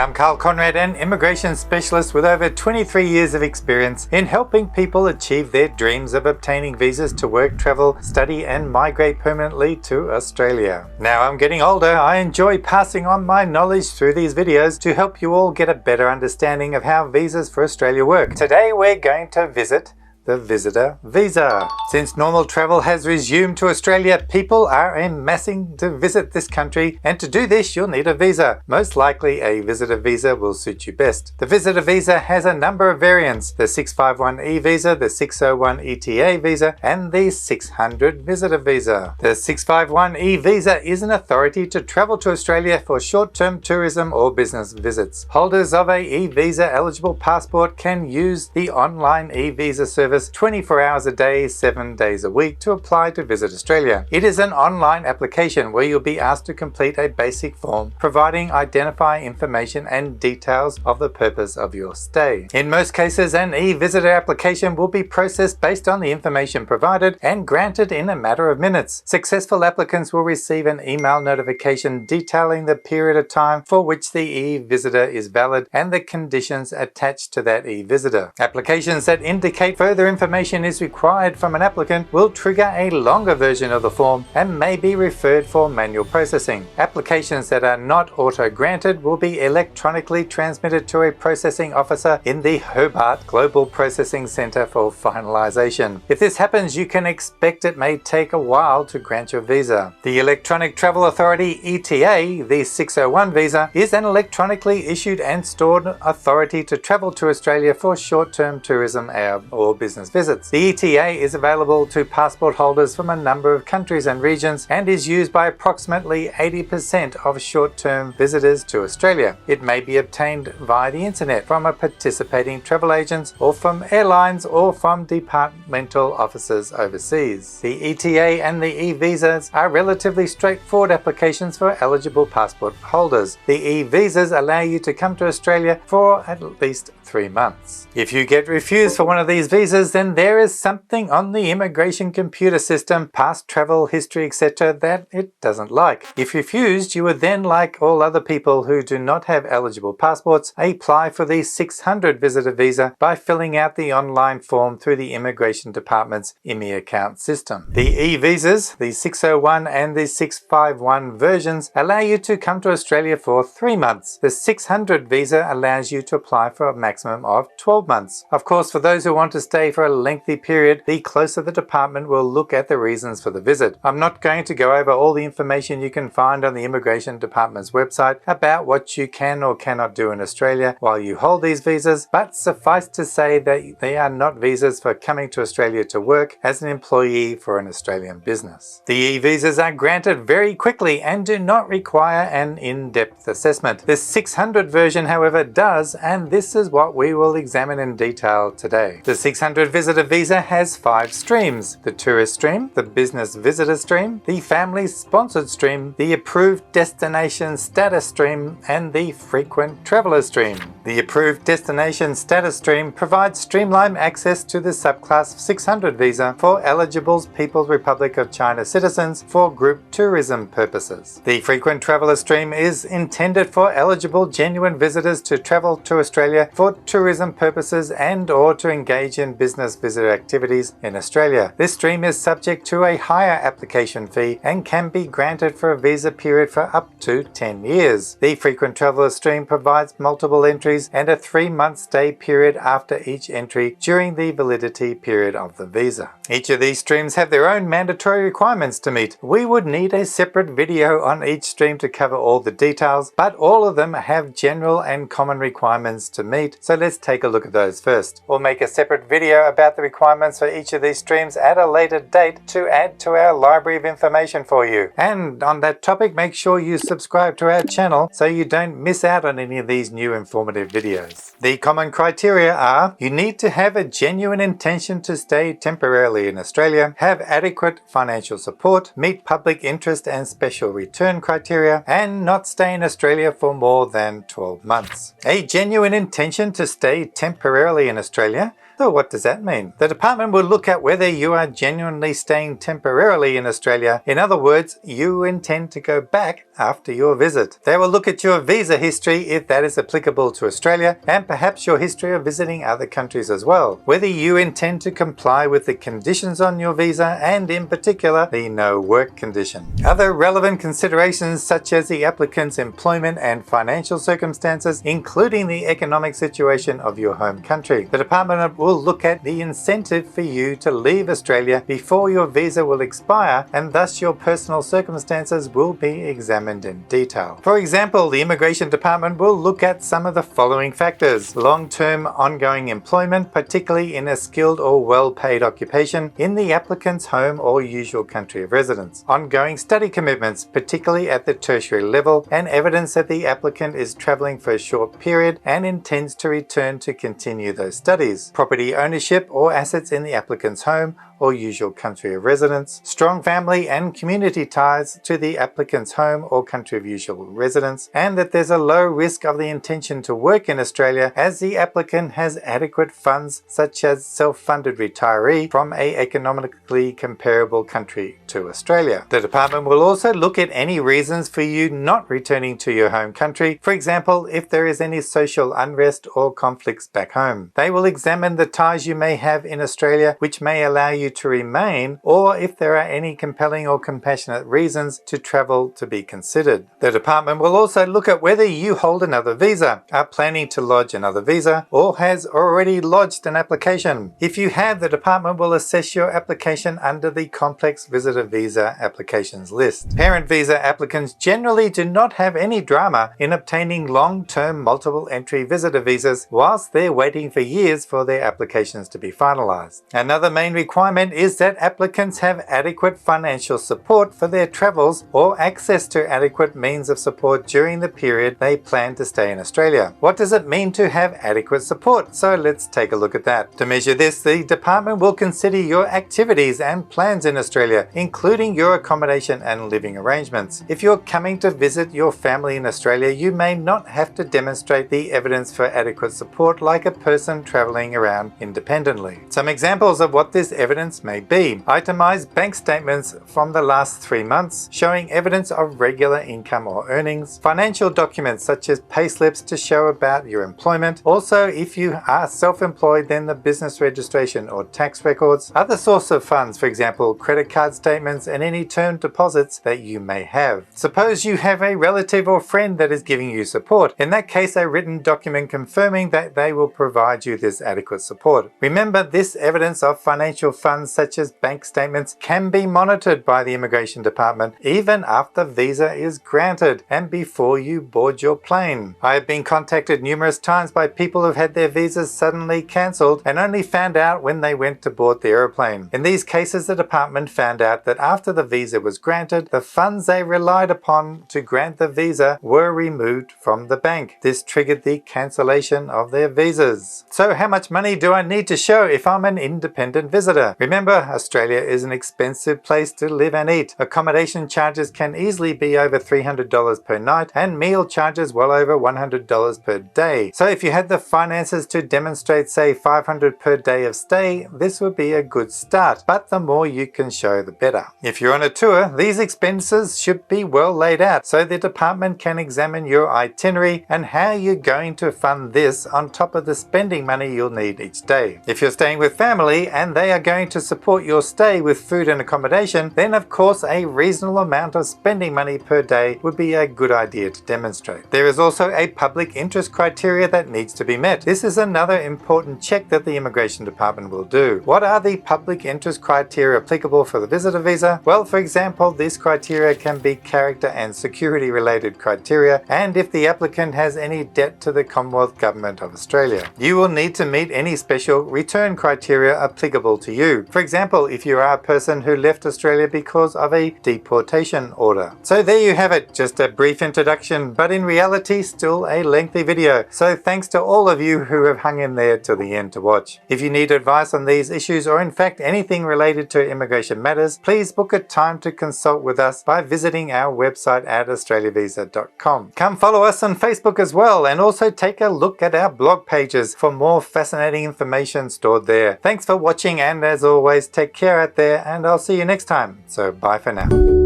Hi, I'm Karl Konrad, an immigration specialist with over 23 years of experience in helping people achieve their dreams of obtaining visas to work, travel, study and migrate permanently to Australia. Now I'm getting older, I enjoy passing on my knowledge through these videos to help you all get a better understanding of how visas for Australia work. Today we're going to visit the visitor visa. Since normal travel has resumed to Australia, people are amassing to visit this country, and to do this you'll need a visa. Most likely a visitor visa will suit you best. The visitor visa has a number of variants: the 651E visa, the 601 ETA visa and the 600 visitor visa. The 651E visa is an authority to travel to Australia for short-term tourism or business visits. Holders of a e-visa eligible passport can use the online e-visa service 24 hours a day, 7 days a week to apply to visit Australia. It is an online application where you'll be asked to complete a basic form providing identifying information and details of the purpose of your stay. In most cases, an e-visitor application will be processed based on the information provided and granted in a matter of minutes. Successful applicants will receive an email notification detailing the period of time for which the e-visitor is valid and the conditions attached to that e-visitor. Applications that indicate further information is required from an applicant will trigger a longer version of the form and may be referred for manual processing. Applications that are not auto-granted will be electronically transmitted to a processing officer in the Hobart Global Processing Centre for finalisation. If this happens, you can expect it may take a while to grant your visa. The Electronic Travel Authority ETA, the 601 visa, is an electronically issued and stored authority to travel to Australia for short-term tourism or business visits. The ETA is available to passport holders from a number of countries and regions and is used by approximately 80% of short-term visitors to Australia. It may be obtained via the internet from a participating travel agents or from airlines or from departmental offices overseas. The ETA and the e-visas are relatively straightforward applications for eligible passport holders. The e-visas allow you to come to Australia for at least 3 months. If you get refused for one of these visas, then there is something on the immigration computer system, past travel history, etc. that it doesn't like. If refused, you would then, like all other people who do not have eligible passports, apply for the 600 visitor visa by filling out the online form through the Immigration Department's IMI account system. The e-visas, the 601 and the 651 versions, allow you to come to Australia for 3 months. The 600 visa allows you to apply for a maximum of 12 months. Of course, for those who want to stay for a lengthy period, the closer the department will look at the reasons for the visit. I'm not going to go over all the information you can find on the Immigration Department's website about what you can or cannot do in Australia while you hold these visas, but suffice to say that they are not visas for coming to Australia to work as an employee for an Australian business. The e-visas are granted very quickly and do not require an in-depth assessment. The 600 version, however, does, and this is what we will examine in detail today. The 600 visitor visa has 5 streams: the tourist stream, the business visitor stream, the family sponsored stream, the approved destination status stream, and the frequent traveller stream. The approved destination status stream provides streamlined access to the subclass 600 visa for eligible People's Republic of China citizens for group tourism purposes. The frequent traveller stream is intended for eligible genuine visitors to travel to Australia for tourism purposes and or to engage in business visitor activities in Australia. This stream is subject to a higher application fee and can be granted for a visa period for up to 10 years. The frequent traveller stream provides multiple entries and a 3-month stay period after each entry during the validity period of the visa. Each of these streams have their own mandatory requirements to meet. We would need a separate video on each stream to cover all the details, but all of them have general and common requirements to meet, so let's take a look at those first. We'll make a separate video about the requirements for each of these streams at a later date to add to our library of information for you. And on that topic, make sure you subscribe to our channel so you don't miss out on any of these new informative videos. The common criteria are: you need to have a genuine intention to stay temporarily in Australia, have adequate financial support, meet public interest and special return criteria, and not stay in Australia for more than 12 months. A genuine intention to stay temporarily in Australia So what does that mean? The department will look at whether you are genuinely staying temporarily in Australia. In other words, you intend to go back after your visit. They will look at your visa history if that is applicable to Australia, and perhaps your history of visiting other countries as well. Whether you intend to comply with the conditions on your visa, and in particular the no work condition. Other relevant considerations such as the applicant's employment and financial circumstances, including the economic situation of your home country. The department will look at the incentive for you to leave Australia before your visa will expire, and thus your personal circumstances will be examined in detail. For example, the Immigration Department will look at some of the following factors: long-term ongoing employment, particularly in a skilled or well-paid occupation in the applicant's home or usual country of residence; ongoing study commitments, particularly at the tertiary level, and evidence that the applicant is travelling for a short period and intends to return to continue those studies; property ownership or assets in the applicant's home or usual country of residence; strong family and community ties to the applicant's home or country of usual residence; and that there's a low risk of the intention to work in Australia as the applicant has adequate funds such as self-funded retiree from a economically comparable country to Australia. The department will also look at any reasons for you not returning to your home country, for example, if there is any social unrest or conflicts back home. They will examine the ties you may have in Australia which may allow you to remain, or if there are any compelling or compassionate reasons to travel to be considered. The department will also look at whether you hold another visa, are planning to lodge another visa, or has already lodged an application. If you have, the department will assess your application under the complex visitor visa applications list. Parent visa applicants generally do not have any drama in obtaining long-term multiple entry visitor visas whilst they're waiting for years for their applications to be finalized. Another main requirement is that applicants have adequate financial support for their travels or access to adequate means of support during the period they plan to stay in Australia. What does it mean to have adequate support? So let's take a look at that. To measure this, the department will consider your activities and plans in Australia, including your accommodation and living arrangements. If you're coming to visit your family in Australia, you may not have to demonstrate the evidence for adequate support like a person traveling around independently. Some examples of what this evidence may be: itemized bank statements from the last 3 months showing evidence of regular income or earnings; financial documents such as payslips to show about your employment; also, if you are self-employed, then the business registration or tax records; other source of funds, for example credit card statements, and any term deposits that you may have. Suppose you have a relative or friend that is giving you support. In that case, a written document confirming that they will provide you this adequate support. Remember, this evidence of financial funds such as bank statements can be monitored by the Immigration Department even after visa is granted and before you board your plane. I have been contacted numerous times by people who've had their visas suddenly cancelled and only found out when they went to board the aeroplane. In these cases, the department found out that after the visa was granted, the funds they relied upon to grant the visa were removed from the bank. This triggered the cancellation of their visas. So how much money do I need to show if I'm an independent visitor? Remember, Australia is an expensive place to live and eat. Accommodation charges can easily be over $300 per night and meal charges well over $100 per day. So if you had the finances to demonstrate, say, $500 per day of stay, this would be a good start, but the more you can show, the better. If you're on a tour, these expenses should be well laid out so the department can examine your itinerary and how you're going to fund this on top of the spending money you'll need each day. If you're staying with family and they are going to support your stay with food and accommodation, then of course a reasonable amount of spending money per day would be a good idea to demonstrate. There is also a public interest criteria that needs to be met. This is another important check that the Immigration Department will do. What are the public interest criteria applicable for the visitor visa? Well, for example, these criteria can be character and security related criteria, and if the applicant has any debt to the Commonwealth Government of Australia. You will need to meet any special return criteria applicable to you. For example, if you are a person who left Australia because of a deportation order. So there you have it, just a brief introduction, but in reality still a lengthy video. So thanks to all of you who have hung in there till the end to watch. If you need advice on these issues or in fact anything related to immigration matters, please book a time to consult with us by visiting our website at australiavisa.com. Come follow us on Facebook as well, and also take a look at our blog pages for more fascinating information stored there. Thanks for watching, and as always, take care out there, and I'll see you next time. So bye for now.